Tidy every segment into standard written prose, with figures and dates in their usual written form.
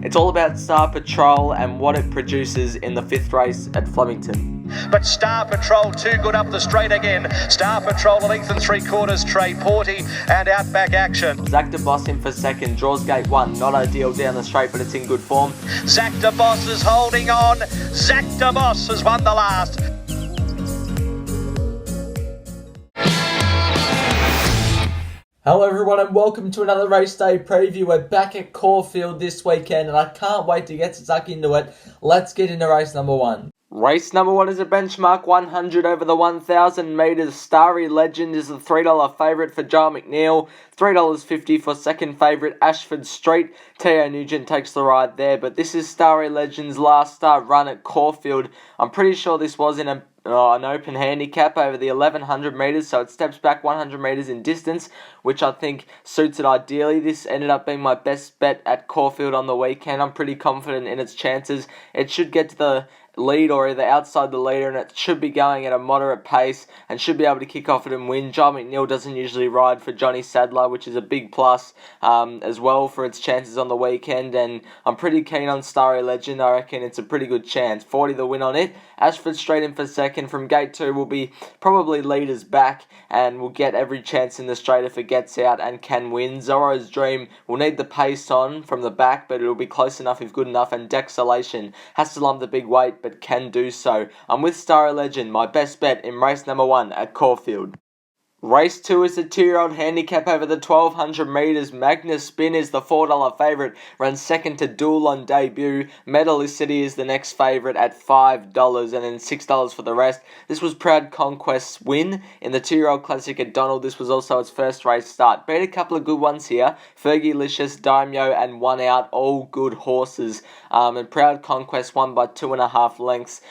It's all about Star Patrol and what it produces in the 5th race at Flemington. But Star Patrol too good up the straight again. Star Patrol a length and 3/4, TREPORTI and Outback Action. Zach de Boss in for second, draws gate 1, not ideal down the straight but it's in good form. Zach de Boss is holding on. Zach de Boss has won the last. Hello everyone and welcome to another race day preview. We're back at Caulfield this weekend and I can't wait to get stuck into it. Let's get into race number 1. Race number 1 is a benchmark 100 over the 1,000 metres. Starry Legend is the $3 favourite for Joel McNeil. $3.50 for second favourite ASHFORD Street. T.O. Nugent takes the ride there, but this is Starry Legend's last start run at Caulfield. I'm pretty sure this was in an open handicap over the 1,100 metres, so it steps back 100 metres in distance, which I think suits it ideally. This ended up being my best bet at Caulfield on the weekend. I'm pretty confident in its chances. It should get to the lead or either outside the leader, and it should be going at a moderate pace and should be able to kick off it and win. Joel McNeil doesn't usually ride for Johnny Sadler, which is a big plus as well for its chances on the weekend, and I'm pretty keen on Starry Legend. I reckon it's a pretty good chance. 40 the win on it. ASHFORD Straight in for second. From gate 2 will be probably leaders back and will get every chance in the straight if it gets out and can win. ZORRO'S Dream will need the pace on from the back, but it'll be close enough if good enough, and DEXELATION has to lump the big weight but can do so. I'm with Starry Legend, my best bet in race number 1 at Caulfield. Race 2 is the 2-year-old handicap over the 1,200 metres. Magnus Spin is the $4 favourite, runs second to Duel on debut. Metallicity is the next favourite at $5 and then $6 for the rest. This was Proud Conquest's win in the 2-year-old classic at Donald. This was also its first race start. Beat a couple of good ones here. Fergie-licious, Daimyo and One Out, all good horses. And Proud Conquest won by 2.5 lengths.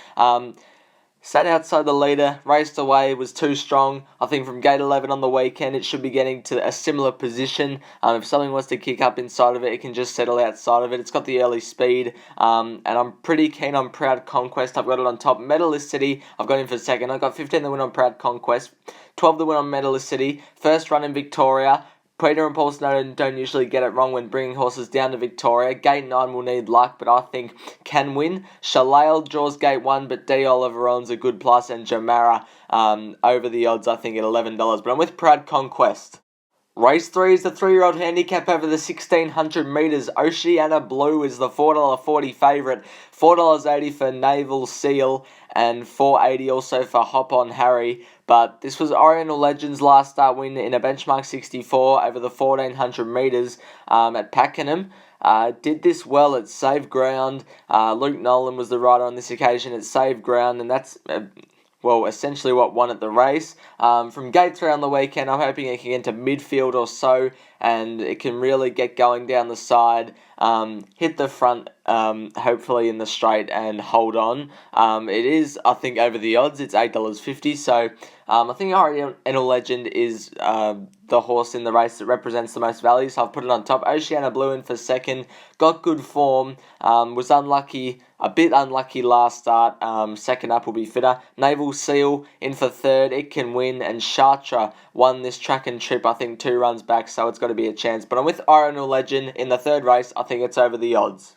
Sat outside the leader, raced away, was too strong. I think from gate 11 on the weekend, it should be getting to a similar position. If something was to kick up inside of it, it can just settle outside of it. It's got the early speed, and I'm pretty keen on Proud Conquest. I've got it on top. Metallicity, I've got him for second. I've got 15 the win on Proud Conquest, 12 the win on Metallicity. First run in Victoria. Peter and Paul Snowden don't usually get it wrong when bringing horses down to Victoria. Gate 9 will need luck, but I think can win. SHALAILED draws gate 1, but D. Oliveron's a good plus, and JAMARRA over the odds, I think, at $11. But I'm with Proud Conquest. Race 3 is the 3-year-old handicap over the 1,600 metres. OCEANA Blue is the $4.40 favourite. $4.80 for Naval Seal and $4.80 also for Hop On Harry. But this was Oriental Legend's last start win in a benchmark 64 over the 1,400 metres at Pakenham. Did this well at Save Ground. Luke Nolan was the rider on this occasion at Save Ground, and that's essentially what won at the race. From gate 3 on the weekend, I'm hoping it can get to midfield or so, and it can really get going down the side, hit the front, hopefully in the straight, and hold on. It is, I think, over the odds. It's $8.50, so I think Oriental Legend is the horse in the race that represents the most value, so I've put it on top. OCEANA Blue in for second, got good form, was a bit unlucky last start. Second up will be fitter. Naval Seal in for third, it can win, and Chartres won this track and trip, I think 2 runs back, so it's got to be a chance. But I'm with Oriental Legend in the third race. I think it's over the odds.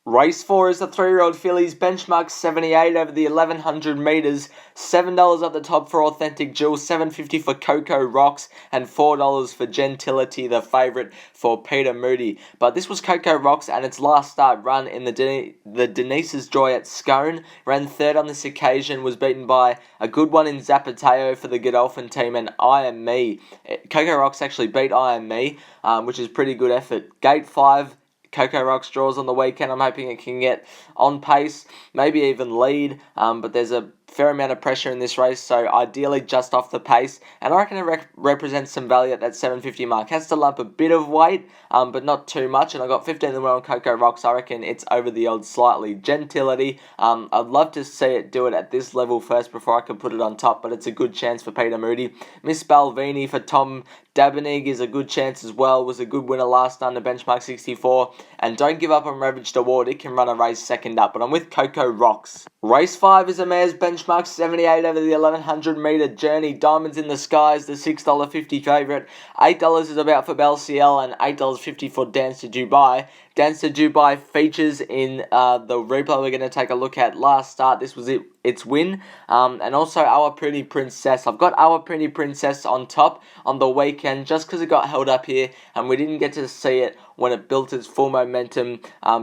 Race 4 is the 3-year-old fillies, benchmark 78 over the 1,100 metres. $7 at the top for Authentic Jewel, $7.50 for Coco Rocks, and $4 for Gentility, the favourite for Peter Moody. But this was Coco Rocks and its last start run in the Denise's Joy at Scone. Ran third on this occasion, was beaten by a good one in Zapateo for the Godolphin team and I Am Me. Coco Rocks actually beat I Am Me, which is pretty good effort. Gate 5. Coco Rocks draws on the weekend. I'm hoping it can get on pace, maybe even lead, but there's a fair amount of pressure in this race, so ideally just off the pace, and I reckon it represents some value at that $7.50 mark. Has to lump a bit of weight, but not too much, and I got 15 the win on Coco Rocks. I reckon it's over the odds slightly. Gentility, I'd love to see it do it at this level first before I can put it on top, but it's a good chance for Peter Moody. Miss Balvenie for Tom Dabenig is a good chance as well. Was a good winner last under benchmark 64. And don't give up on Ravaged Award. It can run a race second up. But I'm with Coco Rocks. Race 5 is a mare's benchmark benchmark 78 over the 1100 metre journey. Diamonds in the Sky is the $6.50 favourite. $8 is about for Belciel and $8.50 for Dance to Dubai. Dance to Dubai features in the replay we're going to take a look at last start. This was its win. And also Our Pretty Princess. I've got Our Pretty Princess on top on the weekend just because it got held up here and we didn't get to see it when it built its full momentum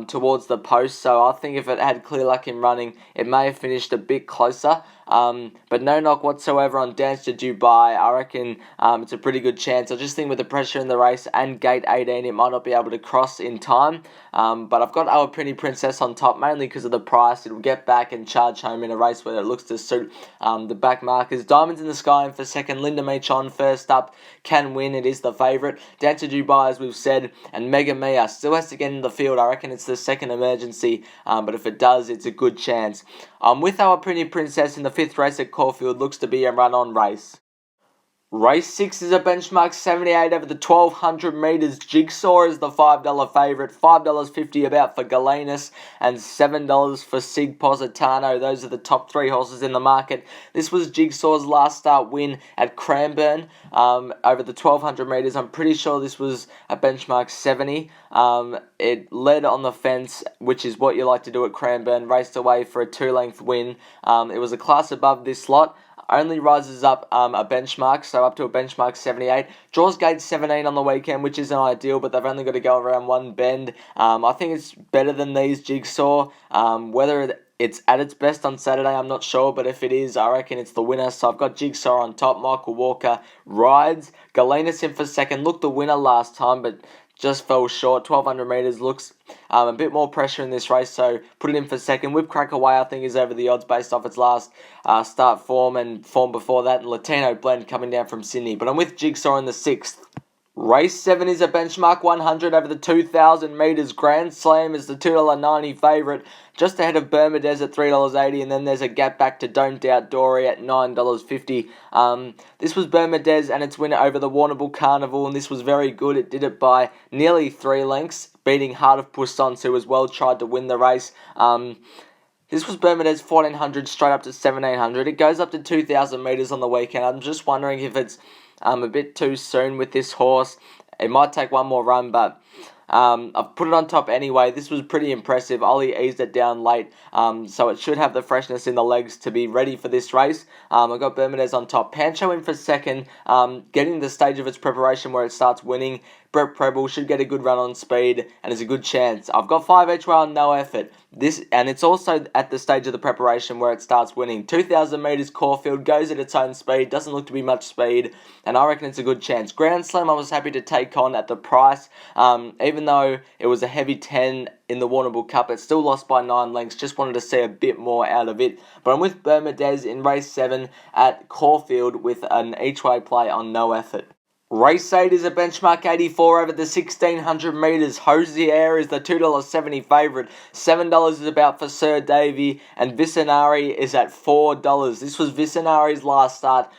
towards the post. So I think if it had clear luck in running, it may have finished a bit closer. But no knock whatsoever on Dance to Dubai. I reckon it's a pretty good chance. I just think with the pressure in the race and gate 18, it might not be able to cross in time. But I've got Our Pretty Princess on top, mainly because of the price. It'll get back and charge home in a race where it looks to suit the back markers. Diamonds in the Sky and for second. Linda Machon first up can win. It is the favourite. Dance to Dubai, as we've said, and MEGAMEA still has to get in the field. I reckon it's the second emergency, but if it does, it's a good chance. With Our Pretty Princess in the fifth race at Caulfield, looks to be a run-on race. Race 6 is a benchmark 78 over the 1200 metres. Jigsaw is the $5 favourite. $5.50 about for GALENUS and $7 for Sig Positano. Those are the top three horses in the market. This was Jigsaw's last start win at Cranbourne over the 1200 metres. I'm pretty sure this was a benchmark 70. It led on the fence, which is what you like to do at Cranbourne. Raced away for a 2-length win. It was a class above this lot. Only rises up a benchmark, so up to a benchmark 78. Draws gate 17 on the weekend, which isn't ideal, but they've only got to go around one bend. I think it's better than these Jigsaw. Whether it's at its best on Saturday, I'm not sure, but if it is, I reckon it's the winner. So I've got Jigsaw on top. Michael Walker rides. GALENUS in for second. Looked the winner last time, but just fell short. 1200 metres looks a bit more pressure in this race, so put it in for second. WHIPCRACKER way, I think, is over the odds based off its last start form and form before that. And Latino Blend coming down from Sydney. But I'm with Jigsaw in the sixth. Race 7 is a benchmark 100 over the 2,000 metres. GRANDSLAM is the $2.90 favourite, just ahead of BERMADEZ at $3.80, and then there's a gap back to Don't Doubt Dory at $9.50. This was BERMADEZ and its winner over the Warrnambool Carnival, and this was very good. It did it by nearly 3 lengths, beating Heart of Puissance, who as well tried to win the race. This was BERMADEZ 1400 straight up to 1700. It goes up to 2,000 metres on the weekend. I'm just wondering if it's a bit too soon with this horse. It might take one more run, but I've put it on top anyway. This was pretty impressive. Ollie eased it down late, so it should have the freshness in the legs to be ready for this race. I've got BERMADEZ on top. Pancho in for second, getting the stage of its preparation where it starts winning. Brett Preble should get a good run on speed and is a good chance. I've got 5 each way on No Effort. And it's also at the stage of the preparation where it starts winning. 2,000 metres Caulfield, goes at its own speed, doesn't look to be much speed, and I reckon it's a good chance. GRANDSLAM I was happy to take on at the price. Even though it was a heavy 10 in the Warrnambool Cup, it still lost by 9 lengths. Just wanted to see a bit more out of it. But I'm with BERMADEZ in race 7 at Caulfield with an each way play on No Effort. Race 8 is a benchmark 84 over the 1,600 metres. Hosier is the $2.70 favourite. $7 is about for Sir Davy, and Vicinari is at $4. This was Vicinari's last start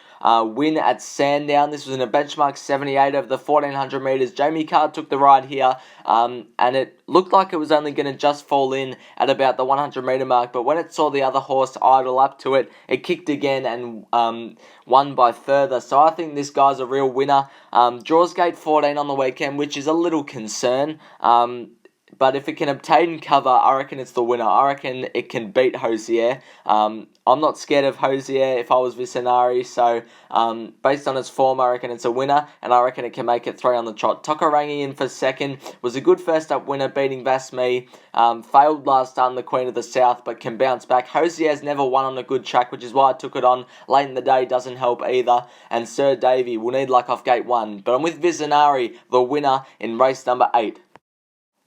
win at Sandown. This was in a benchmark 78 over the 1,400 metres. Jamie Carr took the ride here, and it looked like it was only going to just fall in at about the 100 metre mark, but when it saw the other horse idle up to it, it kicked again and won by further. So I think this guy's a real winner. Draws gate 14 on the weekend, which is a little concern. But if it can obtain cover, I reckon it's the winner. I reckon it can beat Hosier. I'm not scared of Hosier if I was Vicinari, so based on its form, I reckon it's a winner, and I reckon it can make it 3 on the trot. Tokarangi in for second, was a good first up winner, beating Vasme. Failed last start in the Queen of the South, but can bounce back. Hosier's never won on a good track, which is why I took it on late in the day, doesn't help either. And Sir Davy will need luck off gate 1. But I'm with Vicinari, the winner, in race number 8.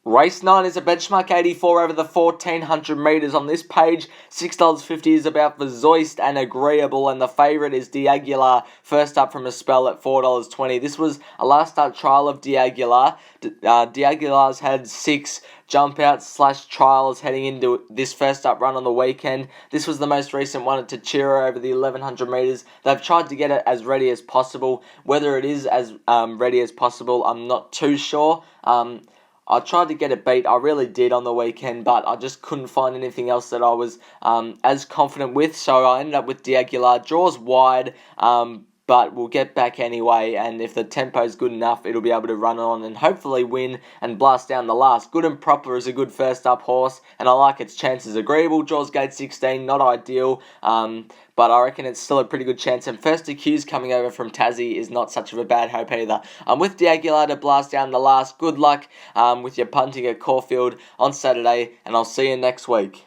Race 9 is a benchmark 84 over the 1,400 metres. On this page, $6.50 is about for Zoist and Agreeable, and the favourite is D'Aguilar, first up from a spell at $4.20. This was a last start trial of D'Aguilar. D'Aguilar's had 6 jump outs / trials heading into this first up run on the weekend. This was the most recent one at Tachira over the 1,100 metres. They've tried to get it as ready as possible. Whether it is as ready as possible, I'm not too sure. I tried to get it beat, I really did on the weekend, but I just couldn't find anything else that I was as confident with, so I ended up with D'Aguilar. Draws wide, but we'll get back anyway, and if the tempo's good enough, it'll be able to run on and hopefully win and blast down the last. Good and Proper is a good first up horse, and I like its chances. Agreeable, draws gate 16, not ideal, but I reckon it's still a pretty good chance. And First Accused coming over from Tassie is not such of a bad hope either. I'm with D'Aguilar to blast down the last. Good luck with your punting at Caulfield on Saturday, and I'll see you next week.